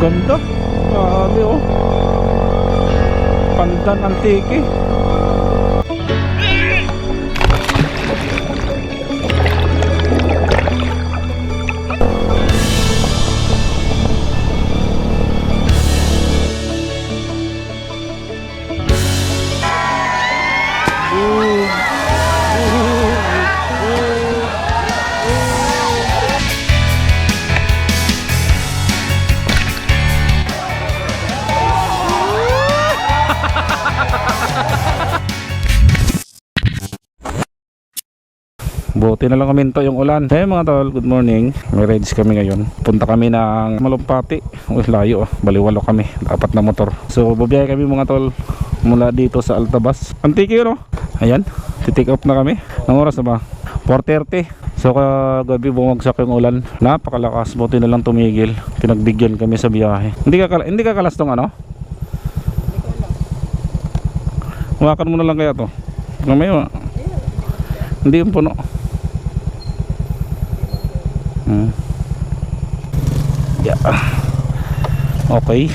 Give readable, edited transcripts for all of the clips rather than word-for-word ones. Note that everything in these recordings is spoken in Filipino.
Ganda. Grabe oh. Pandan Antique. Buti na lang kuminto yung ulan. Hey mga tol, good morning. May rides kami ngayon. Punta kami ng Malumpati. Uy, layo oh. Baliwalo kami. Dapat na motor. So babiyahe kami mga tol mula dito sa Altabas. Antique yun oh. Ayan, titake off na kami. Ang oras na ba? 4:30. So kagabi bumagsak yung ulan. Napakalakas. Buti na lang tumigil. Pinagbigyan kami sa biyahe. Hindi ka kalas tong ano? Hawakan mo na lang kaya to. Mamaya hindi yung puno. Yeah. Okay.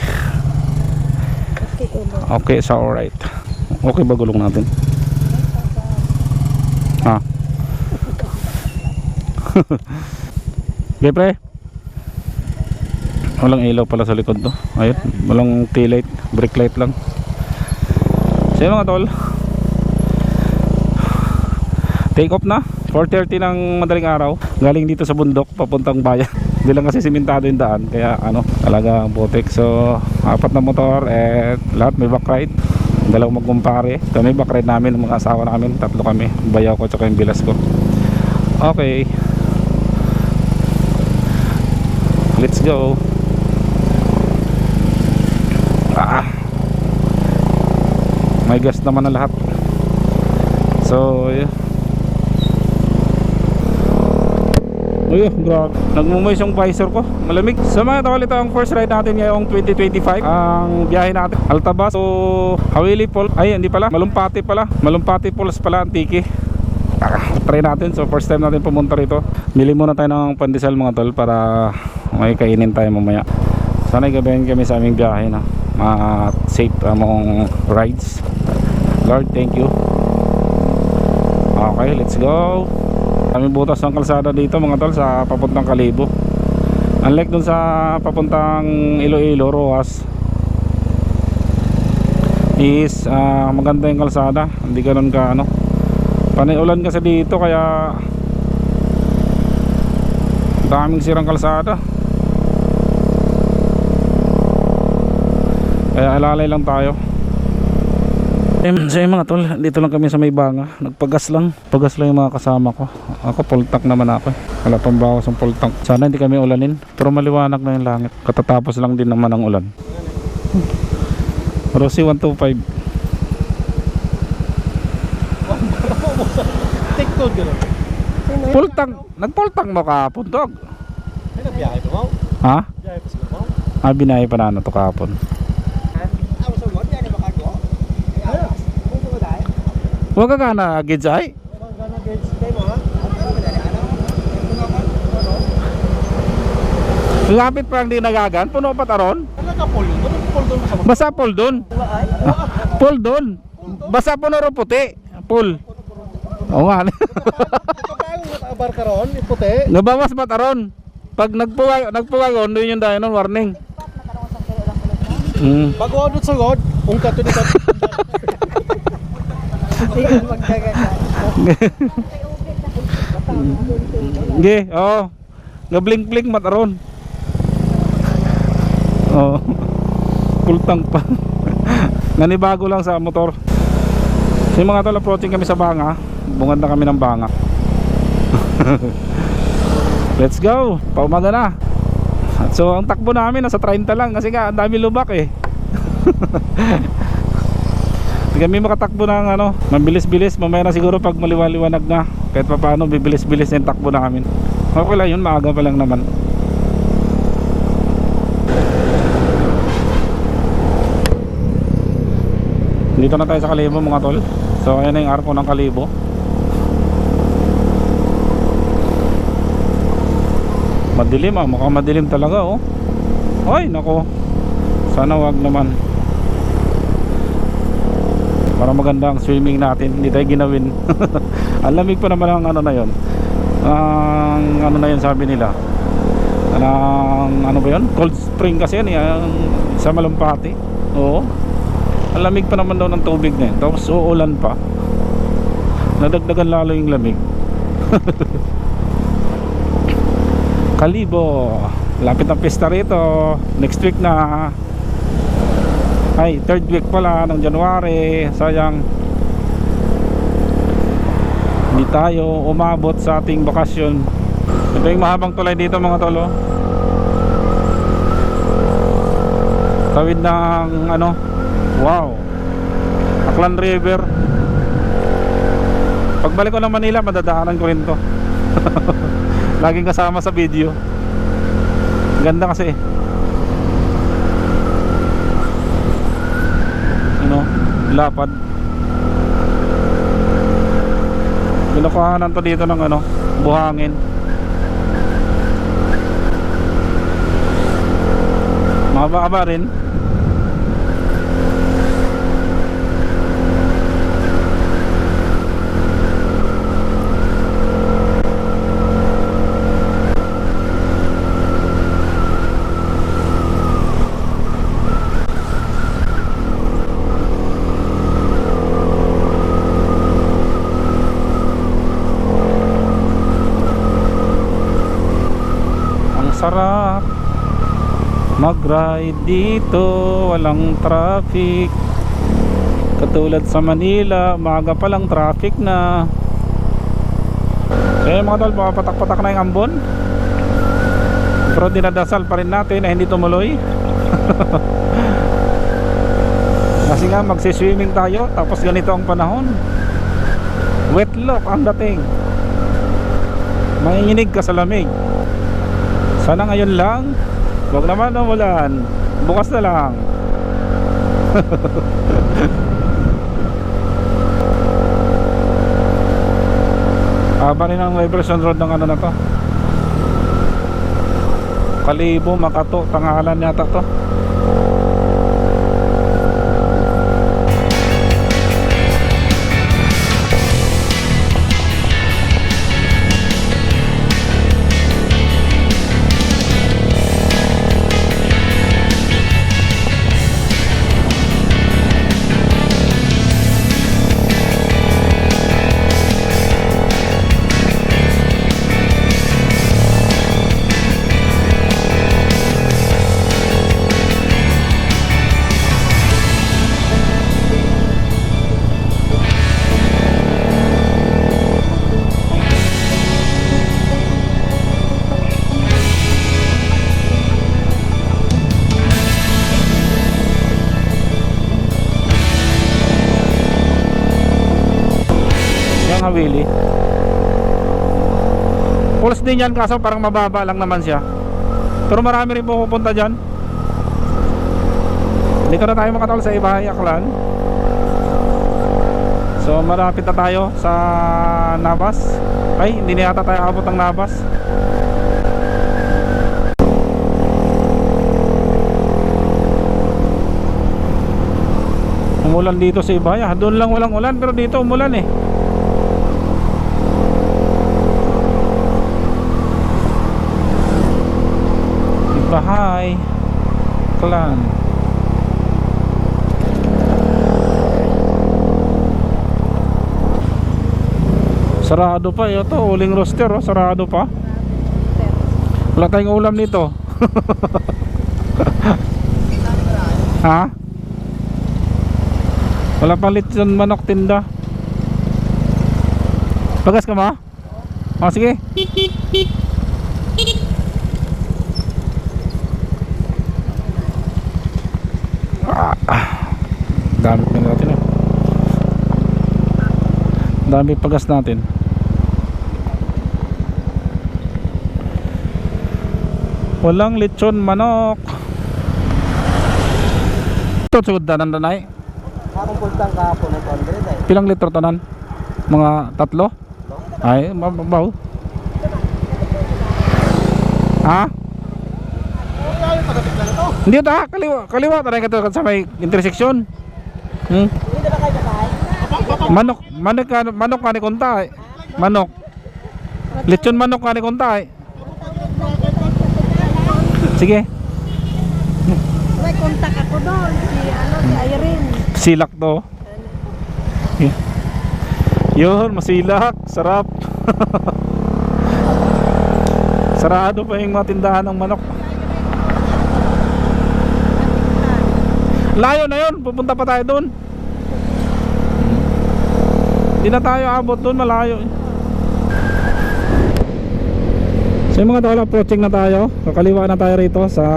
Okay, so alright. Okay ba gulong natin? Ha? Okay pre. Walang ilaw pala sa likod to. Ayun, walang tail light, brake light lang. So yun mga tol, take off na. 4:30 ng madaling araw. Galing dito sa bundok papuntang bayan. Hindi lang kasi simentado yung daan, kaya ano, talagang putik. So 4 na motor at lahat may back ride. Dalawang magkumpare. Ito may back ride namin, mga asawa namin, 3 kami, bayaw ko tsaka yung bilas ko. Okay, let's go. May gas naman na lahat. So yeah. Uy, grabe. Nagmumoist yung visor ko. Malamig. So mga tol, ito ang first ride natin ngayong 2025. Ang biyahe natin Altabas. So Hawili Falls. Ay, hindi pala. Malumpati pala. Malumpati Falls pala, Antique. Try natin. So first time natin pumunta rito. Bili muna tayo ng pandesal mga tol para may kainin tayo mamaya. Sana'y gabayan kami sa aming biyahe na safe among rides. Lord, thank you. Okay, let's go. Kami butas ng kalsada dito mga tol sa papuntang Kalibo. Unlike dun sa papuntang Iloilo, Rojas is maganda yung kalsada. Hindi ganun ka ano. Panay ulan kasi dito kaya daming sirang kalsada. Kaya alalay lang tayo. So yung mga tol, dito lang kami sa may banga. Nagpagas lang yung mga kasama ko. Ako full tank naman ako. Wala pang bawas ang full tank. Sana hindi kami ulanin, pero maliwanag na yung langit. Katatapos lang din naman ang ulan. Rossi 125. TikTok gano'n. Full tank. Nag-full tank mo kahapon, Dog. Ay, nagbiyahe pa mo? Ha? Biyahe pa sila mo? Binahe pa na ano to kahapon. Huwag ka na gidzay. Lapit pa ang di nagagan. Puno pa taron. Basa pol doon. Pol doon. Basa puno ro puti. Pol. Oo nga. Bar karon, puti. Nabawas pa taron. Pag nagpuwagon doon yung dayon warning. Bago adot sa god, ungkat to dito. Ge, oh. Gablink-blink mataron. Oh. Full tank pa. Nanibago lang sa motor. So yung mga tol, approaching kami sa banga. Bungad na kami ng banga. Let's go. Paumaga na. So ang takbo namin nasa 30 lang kasi nga ang dami lubak eh. Hindi kami makatakbo ng ano, mabilis-bilis. Mamaya na siguro pag maliwaliwanag na. Kahit pa paano, bibilis-bilis na yung takbo namin. Okay lang yun, maaga pa lang naman. Dito na tayo sa Kalibo mga tol. So ayan na yung arko ng Kalibo. Madilim mukhang madilim talaga oh. Ay nako, sana wag naman. Para maganda ang swimming natin, hindi tayo ginawin. Ang lamig pa naman ang ano na yon. Ang ano na yun sabi nila, ano ba yun? Cold spring kasi yan sa Malumpati. Oo, ang lamig pa naman daw ng tubig na yun. Tapos uulan pa, nadagdagan lalo yung lamig. Kalibo, lapit ang pista rito. Next week na. Ay, third week pala ng January. Sayang hindi tayo umabot sa ating bakasyon. Ito yung mahabang tulay dito mga tolo. Tawid ng ano, wow, Aklan River. Pagbalik ko ng Manila, madadaanan ko rin to. Laging kasama sa video. Ganda kasi. Ano, lapad. Binukuhanan to dito ng ano, buhangin. Mahaba-haba rin. Sarap mag-ride dito, walang traffic. Katulad sa Manila, maaga pa lang traffic na. Eh mga tol, baka patak-patak na yung ambon. Pero dinadasal pa rin natin na hindi tumuloy. Kasi nga magsiswimming tayo, tapos ganito ang panahon. Wetlock ang dating. Manginginig ka sa lamig. Sana ngayon lang, wag naman umulan. Bukas na lang. Haba rin ang Liberation Road ng ano na to. Kalibo, Makato, Tangalan yata to. Hawili. Pulse din yan, kaso parang mababa lang naman siya. Pero marami rin pupunta dyan. Dito na tayo makatol sa Ibahay, Aklan. So malapit na tayo sa Navas. Ay, hindi na yata tayo abot ng Navas. Umulan dito sa Ibahay. Doon lang walang ulan, pero dito umulan eh. Bahay Aklan. Sarado pa ito, uling roster oh, sarado pa. Wala tayong ulam nito. Ha? Wala pang lechon manok tinda. Bagas ka ma? Oh, sige. Dami pa natin eh. Dami pagas natin. Walang lechon manok. Ito sugod danan danay. Akong puntang kahapon ng 200 eh. Pilang litro tanan? Mga 3? Ay, mabaw. Ha? Ay, patapit lang ito. Hindi ta, kaliwa tayo ka to sa may intersection. Hmm? Hindi na kayo nakain? Manok ka ni kunta eh. Manok. Lechon manok ka ni kunta eh. Sige. May kontak ako doon, si Irene. Silak to. Yun, masilak. Sarap. Sarado pa yung mga tindahan ng manok. Layo na yun, pupunta pa tayo doon. Hindi na tayo abot doon, malayo. So yung mga tol, approaching na tayo. Kakaliwa na tayo rito sa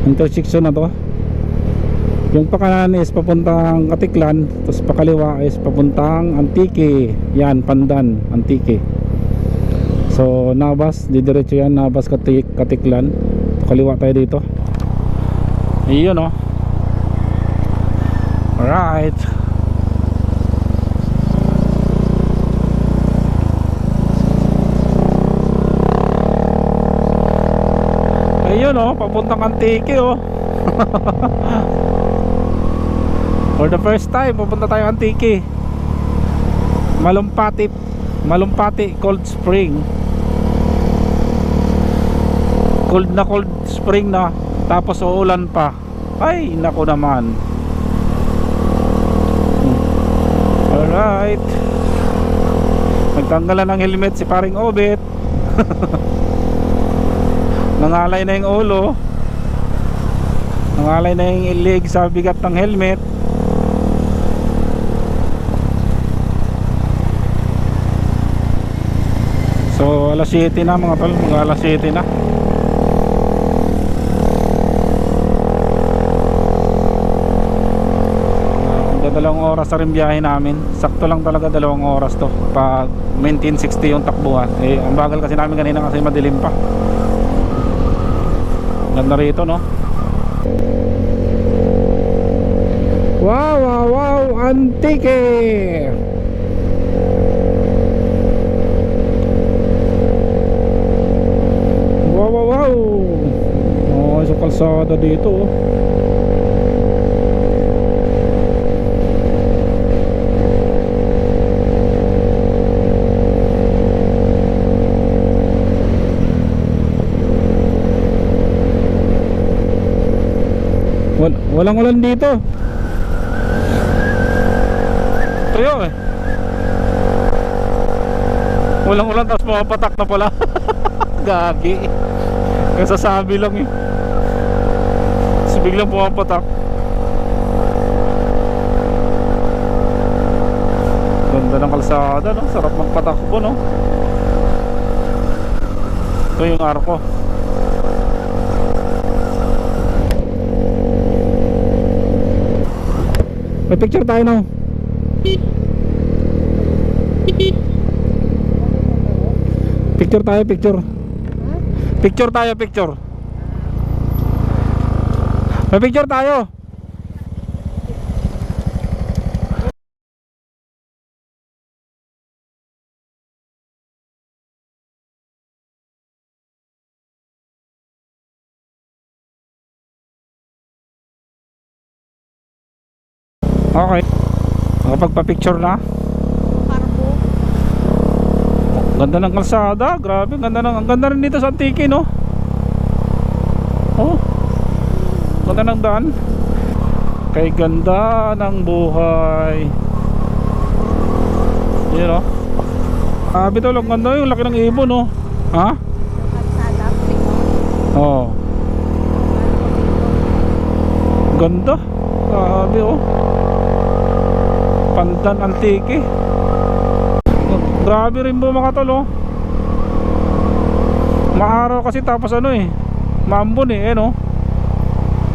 intersection na to. Yung pakanan is papuntang Katiklan, tapos pakaliwa is papuntang Antique. Yan, Pandan, Antique. So Nabas, didiretso yan, Nabas, Katiklan. Pakaliwa tayo dito. Iyon oh. Alright. Ayun oh, papuntang Antique oh. For the first time, pupunta tayo Antique. Malumpati Cold Spring. Cold spring na. Tapos uulan pa. Ay, nako naman. Alright. Nagtanggalan ng helmet si paring Obet. Nangalay na yung ulo. Nangalay na yung leg sa bigat ng helmet. So alas 7 na mga tol. Alas 7 na. Dalawang oras na rin biyahe namin. Sakto lang talaga 2 oras to. Pag maintain 60 yung takbuhan. Eh, ang bagal kasi namin kanina kasi madilim pa. Ganda rito no. Wow, Antique. Wow. Oh, sa kalsada dito oh. Walang ulan dito. Tuyo eh. Walang ulan tapos mapapatak na pala. Gagi. Kasasabi lang eh. Tapos biglang pumapatak. Ganda ng kalsada no. Sarap magpatakbo no. Ito yung arko. May picture tayo no. Picture tayo. May picture tayo. Okay. Nakapagpa-picture na. Parbo. Ganda ng kalsada, grabe, ang ganda rin dito sa Antique, no? Oh. Ganda ng daan. Kay ganda ng buhay. Yun, no? Bito lang ganda yung laki ng ibon, no? Ha? Oh. Ganda. Grabe, oh. Pandan Antique. Grabe rin po mga tol oh. Maaraw kasi tapos ano eh, maambon eh no.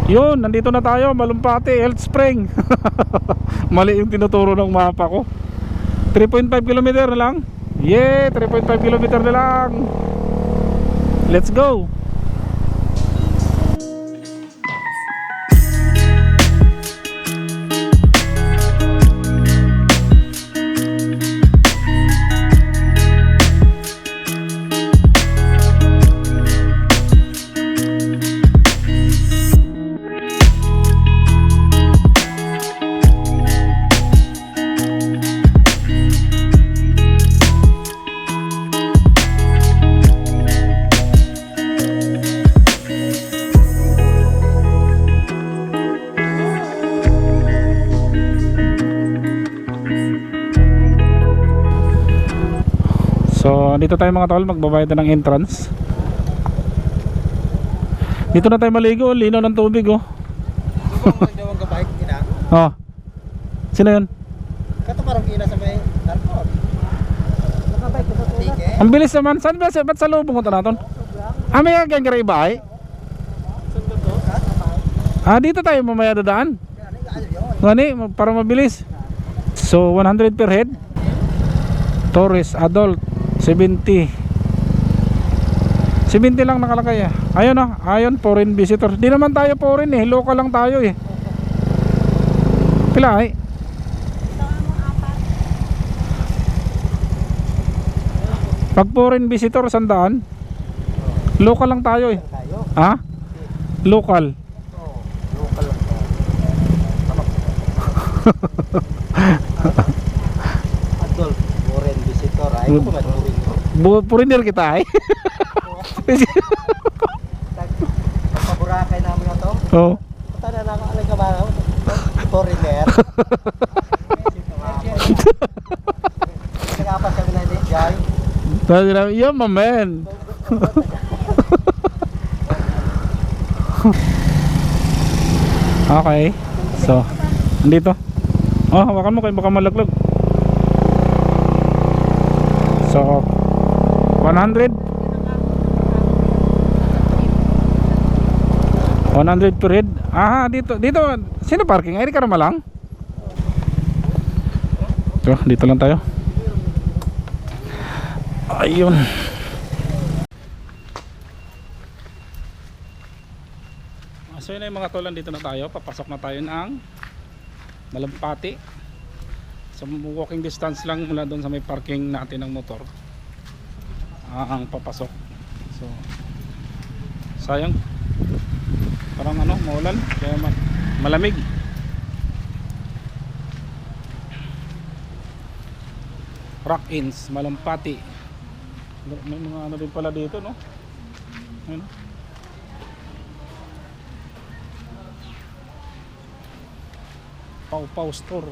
Yun, nandito na tayo, Malumpati Health Spring. Mali yung tinuturo ng mapa ko. 3.5 km na lang. Yeah, 3.5 km na lang. Let's go. andito tayo mga tol, magbabayad na ng entrance. Dito na tayo maligo, linaw ng tubig oh. Oh. Sino yun? Kato parang ina sa may airport. Nakabike ko sa Ang bilis naman. Saan ba? Ba't sa lubong ko ito natin? Ah, may ganggaray ba ay? Ah, dito tayo mamaya dadaan. Gani, para mabilis. So, 100 per head. Tourist, adult, 70. 70 lang nakalagay ah. Ayun ah, ayun, foreign visitor. Di naman tayo foreign eh, local lang tayo eh. Pila ay? Pag foreign visitor, 100. Local lang tayo eh. Ha? Local. Local lang. Adult, foreign visitor. Ay, ko ba Foreigner kita eh. Paboracay namin na to. Oh. Punta na lang ka ba? Foreigner. Nagkapas kami na din, Jai. Yeah, my man. Okay. So, andito. Oh, hawakan mo kayo baka malaglag. So, 100 per head. Ah, dito. Sino parking? Ay, di ka naman lang. Ito, dito lang tayo. Ayun. So yun na yung mga tolan, dito na tayo. Papasok na tayo ng Malampati. So walking distance lang mula doon sa may parking natin ng motor. Ang papasok. So sayang. Parang ano, maulan. Kaya malamig. Rock-ins, Malampati. May mga ano din pala dito, no? Ayun. Pau store.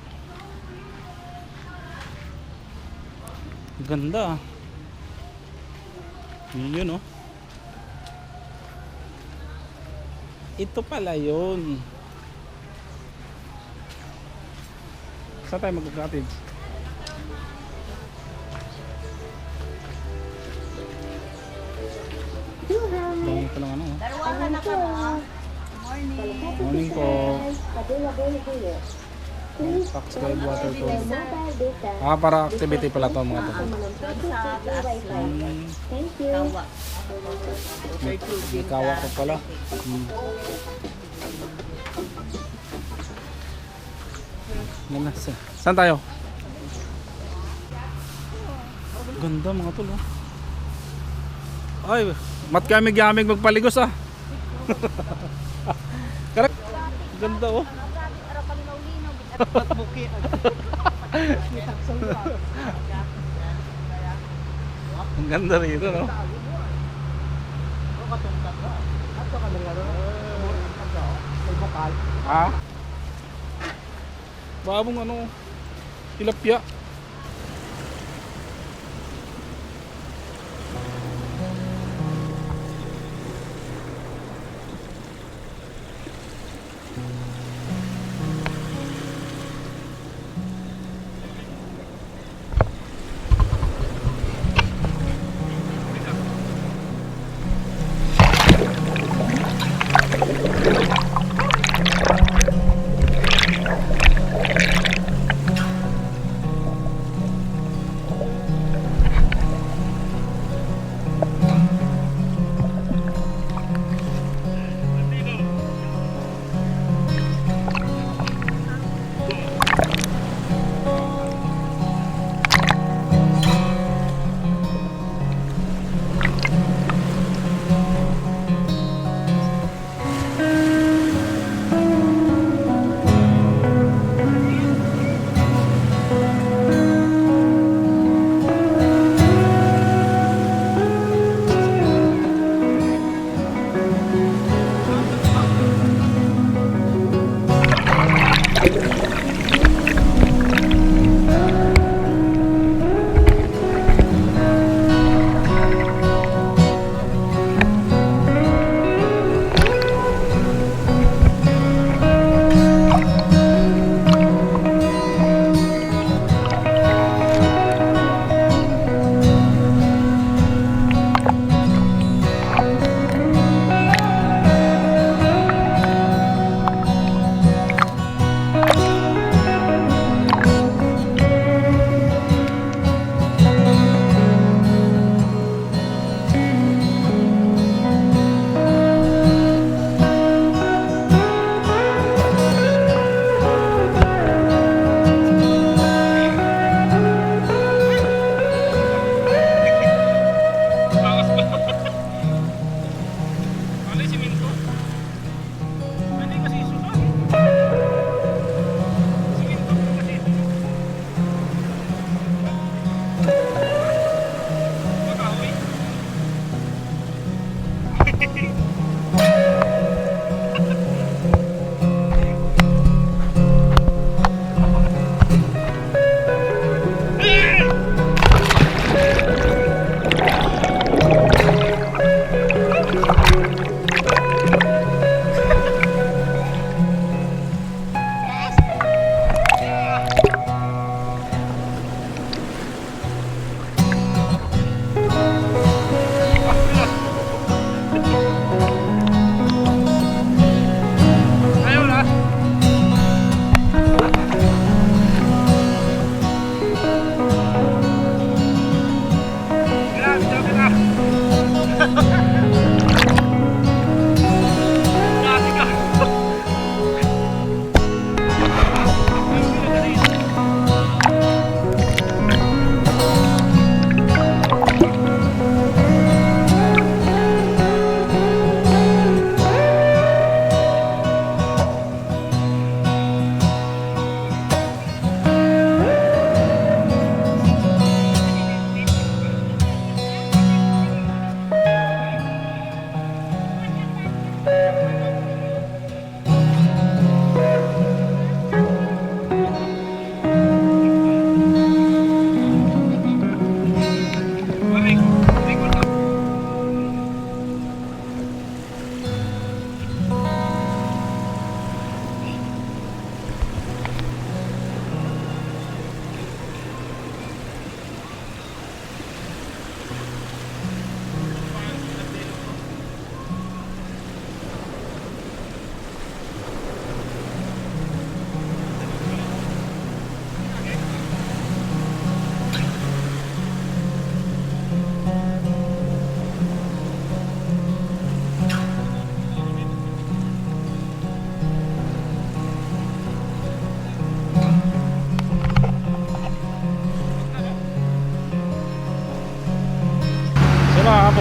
Ganda. Yun, no? Ito pala yun. Saan tayo mag-cottage? Dami pa lang ano. Dalawa na ka ba? Morning. Morning po. Tax guide water to. Ah, para activity pala to mga to. Sa taas lang. Kawa. May kawa ko pala. Saan tayo? Ganda mga tol oh. Ay, mat kami gaming magpaligos ah. Karak. Ganda oh. Ang ganda rito no. Ah? Babong ano, tilapia.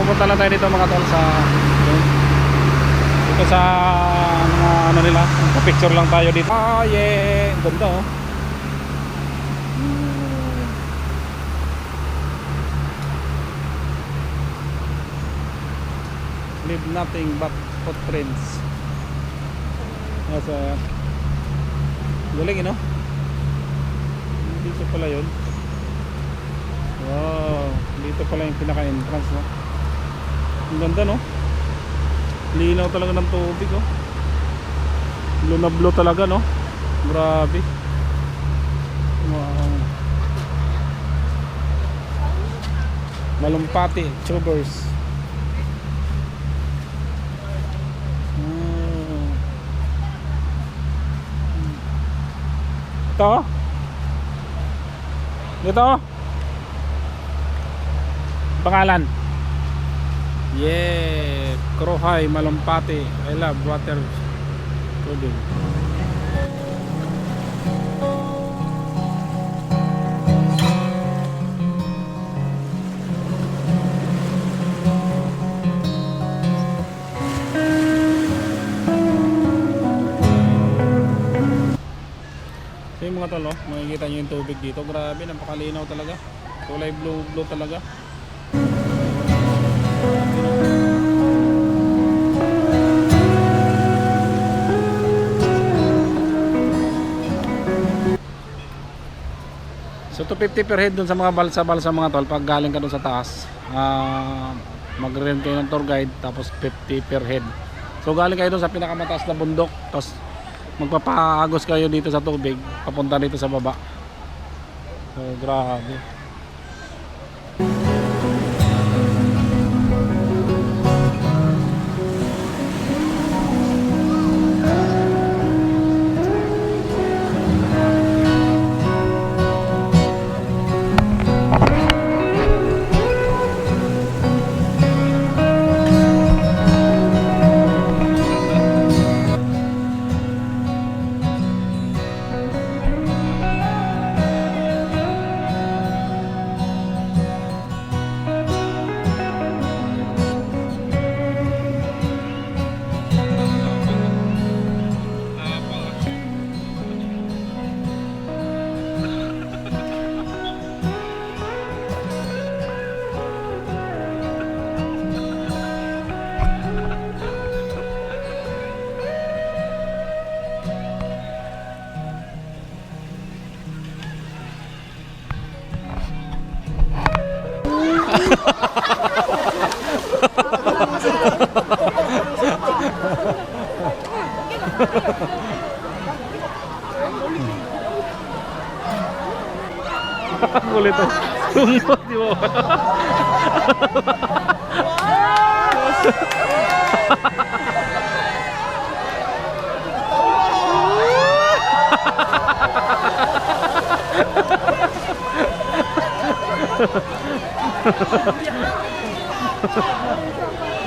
pupunta lang tayo dito mga tol sa dito sa mga ano nila, picture lang tayo dito. Ah, yeah, ganda oh. Leave nothing but footprints. Nasa galing, no? Dito pala yun. Wow, dito pala yung pinaka-entrance, no? Ang ganda, no? Linaw talaga ng tubig, oh. Blue na blue talaga, no? Grabe. Wow. Malumpati, tubers. Ito? Dito? Pangalan? Yeah, Krohay, Malumpati. I love water tubig. So yung mga tol, oh, makikita nyo yung tubig dito. Grabe, napakalinaw talaga. Kulay blue talaga. So 250 per head dun sa mga balsa-balsa mga tol. Pag galing ka dun sa taas, mag-rent kayo ng tour guide, tapos 50 per head. So galing kayo dun sa pinakamataas na bundok, tapos magpapaagos kayo dito sa tubig papunta dito sa baba. So grabe. Kulit oh. Sumbot di mo.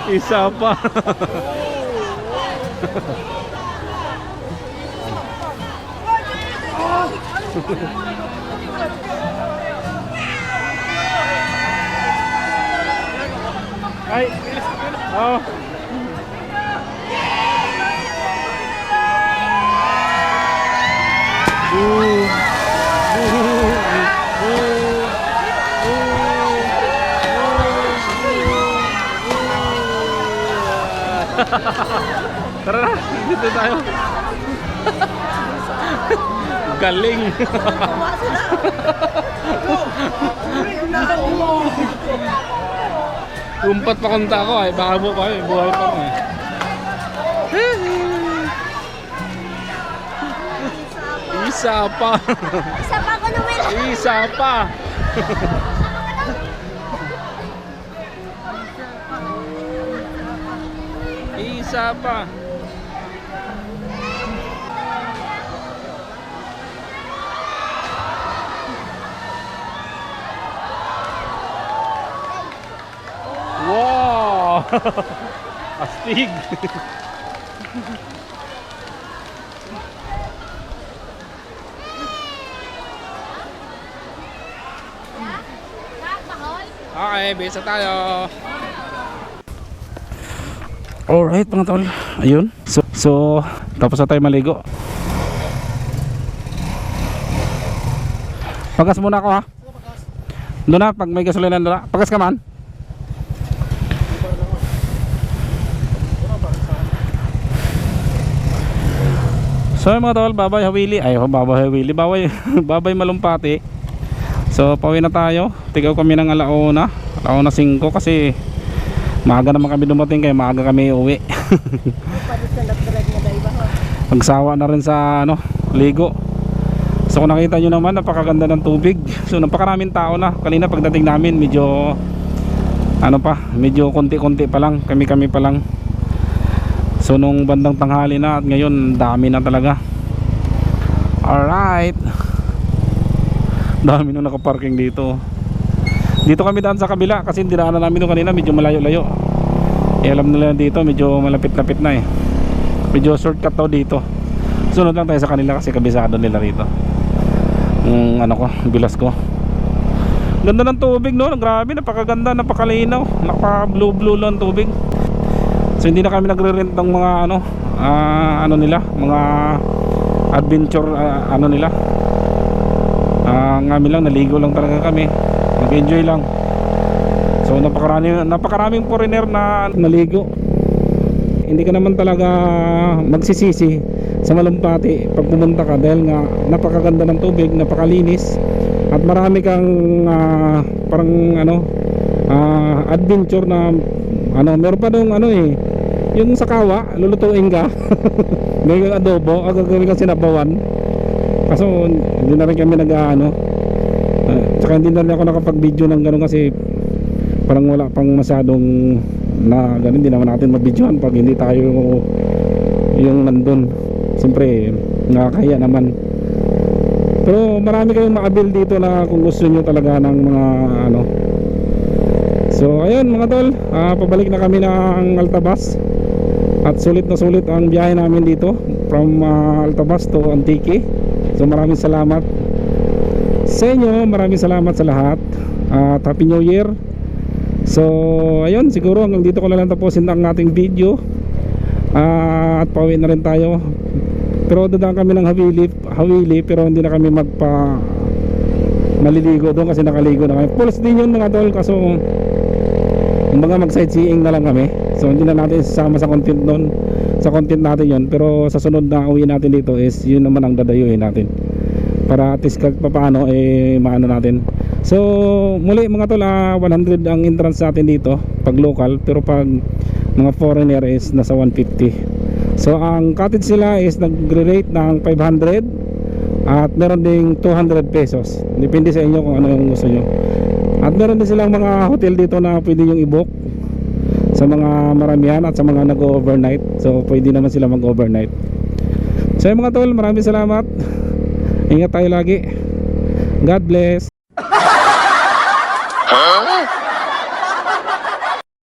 Isa pa. Ay. Oh. Tara na, dito tayo. Galing. Kumpat pa kanta ko ay baka mo pa eh, buhay pa mo eh. Isa pa. Isa pa ako naman. Isa pa. Isa pa. Wow! Astig! Okay, bisa tayo. Alright mga tol, ayun. So tapos na tayo maligo. Pagas muna ako ha. Doon na, pag may gasolina doon na. Pagas ka man. So mga tol, babay Hawili. Ay, babay Hawili. Babay Malumpati. So pauwi na tayo. Tigaw kami ng alauna 5 kasi maaga naman kami dumating kaya maaga kami uwi. Magsawa na rin sa ligo. So kung nakita nyo naman, napakaganda ng tubig. So napakaraming tao na. Kanina pagdating namin medyo medyo konti-konti pa lang, kami pa lang. So nung bandang tanghali na at ngayon dami na talaga. Alright, dami nung nakaparking dito. Dito kami daan sa kabila kasi dinaanan namin nung kanina medyo malayo-layo. Alam nila dito medyo malapit-lapit na eh. Medyo shortcut daw dito. Sunod lang tayo sa kanila kasi kabisado nila rito. Bilas ko. Ganda ng tubig no, grabe, napakaganda, napakalinaw, napaka-blue lang tubig. So hindi na kami nagre-rent ng mga nila, mga adventure nila. Kami lang naligo lang talaga kami. Nag-enjoy lang. So napakaraming foreigner na naligo. Hindi ka naman talaga magsisisi sa Malumpati pag pumunta ka dahil nga napakaganda ng tubig, napakalinis at marami kang adventure na meron pa dong yung sakawa, lulutuin ka. May adobo, gagawin kang sinabawan. Kaso hindi na rin kami tsaka hindi na rin ako nakapag-video ng gano'n kasi parang wala pang masyadong na gano'n. Hindi naman natin mabidyohan pag hindi tayo yung nandun. Siyempre nakakaya naman. Pero marami kayong ma-avail dito na kung gusto nyo talaga ng mga So ayun mga tol, pabalik na kami ng Altabas. At sulit na sulit ang biyahe namin dito from Altabas to Antique. So maraming salamat sa inyo, maraming salamat sa lahat. At Happy New Year. So ayun, siguro hanggang dito ko na lang tapusin ang ating video. At pauwi na rin tayo. Pero dadaan kami ng Hawili pero hindi na kami maliligo doon kasi nakaligo na kami. Pulse din yun mga tol, kaso mga mag-sightseeing na lang kami. So hindi na natin sasama sa content doon. Sa content natin yun. Pero sa sunod na uwi natin dito is yun naman ang dadayuhin natin. Para at least paano maano natin. So muli mga tol, 100 ang entrance natin dito pag local. Pero pag mga foreigner is nasa 150. So ang cottage sila is nagre-rate ng 500 at meron ding 200 pesos. Depende sa inyo kung ano yung gusto nyo. At meron din silang mga hotel dito na pwede yung i-book sa mga maramihan at sa mga nag-overnight. So pwede naman sila mag-overnight. So yung mga tol, maraming salamat. Ingat tayo lagi. God bless.